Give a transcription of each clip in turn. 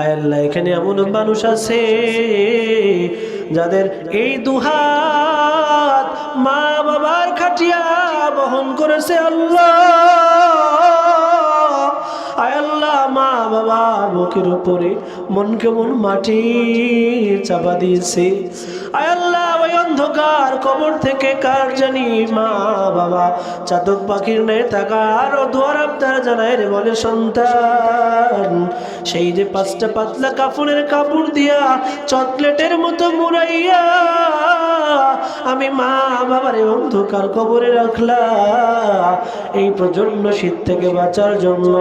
আয় আল্লাহ, এখানে এমন মানুষ আছে যাদের এই দুহাত মা বাবার খাটিয়া বহন করেছে। আল্লাহ, আয় আল্লাহ, মা বাবা বুকের উপরে মন কেমন মাটি চাপা দিয়েছে। আয় আল্লাহ, ওই অন্ধকার কবর থেকে কার জানি মা বাবা চাতক পাখির ন্যায় তাকার ও দুয়ার আবদার জানায় রে, বলে সন্তান, সেই যে পাঁচটা পাতলা কাফনের কাপড় দিয়া চকলেটের মতো মুড়াইয়া আমি মা বাবার অন্ধকার কবরে রাখলাম, এই প্রচন্ড শীত থেকে বাঁচার জন্য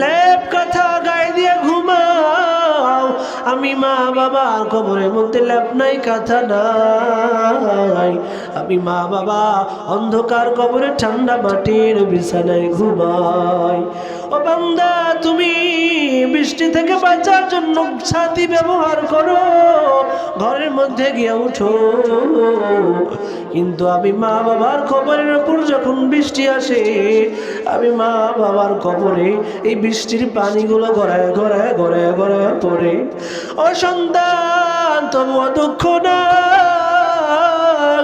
লেপ কাঁথা গায়ে দিয়ে ঘুমাও। আমি মা বাবার কবরের মধ্যে লেপ নাই, কাঁথা নাই, আমি মা বাবা অন্ধকার কবরে ঠান্ডা মাটির বিছানায় ঘুমাই। ও বান্দা, তুমি বৃষ্টি থেকে বাঁচার জন্য ছাতি ব্যবহার করো, ঘরের মধ্যে গিয়ে উঠো, কিন্তু আমি মা বাবার কবরের উপর যখন বৃষ্টি আসে, আমি মা বাবার কবরে এই বৃষ্টির পানিগুলো গড়ায় গড়ায় গড়ায় গড়ায় পড়ে। ও সন্তান, তবুও দুঃখ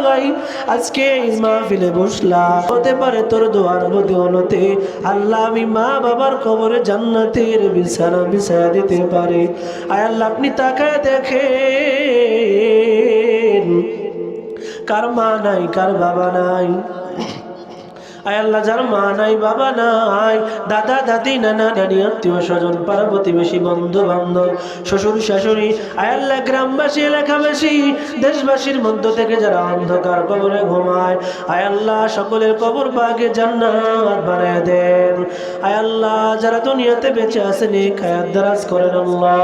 নাই, আজকে এই মাহফিলে বসলা, হতে পারে তোর দোয়ার বদৌলতে আল্লাহ আমি মা বাবার কবরে জান্নাতের বিছানা বিছায়া দিতে পারে। আয় আল্লাহ, আপনি তাকায় দেখেন, কার মা নাই, কার বাবা নাই। আয় আল্লাহ, যার মা নাই, বাবা নাই, দাদা দাদি নানা নানি আত্মীয় স্বজন পাড়া প্রতিবেশী বন্ধু বান্ধব শ্বশুর শাশুড়ি, আয় আল্লাহ, গ্রামবাসী এলাকাবাসী দেশবাসীর মধ্য থেকে যারা অন্ধকার কবরে ঘুমায়, আয় আল্লাহ, সকলের কবর পাকে জান্নাত বানায় দেন। আয় আল্লাহ, যারা দুনিয়াতে বেঁচে আছেন নেক হায়াত দারাজ করেন আল্লাহ।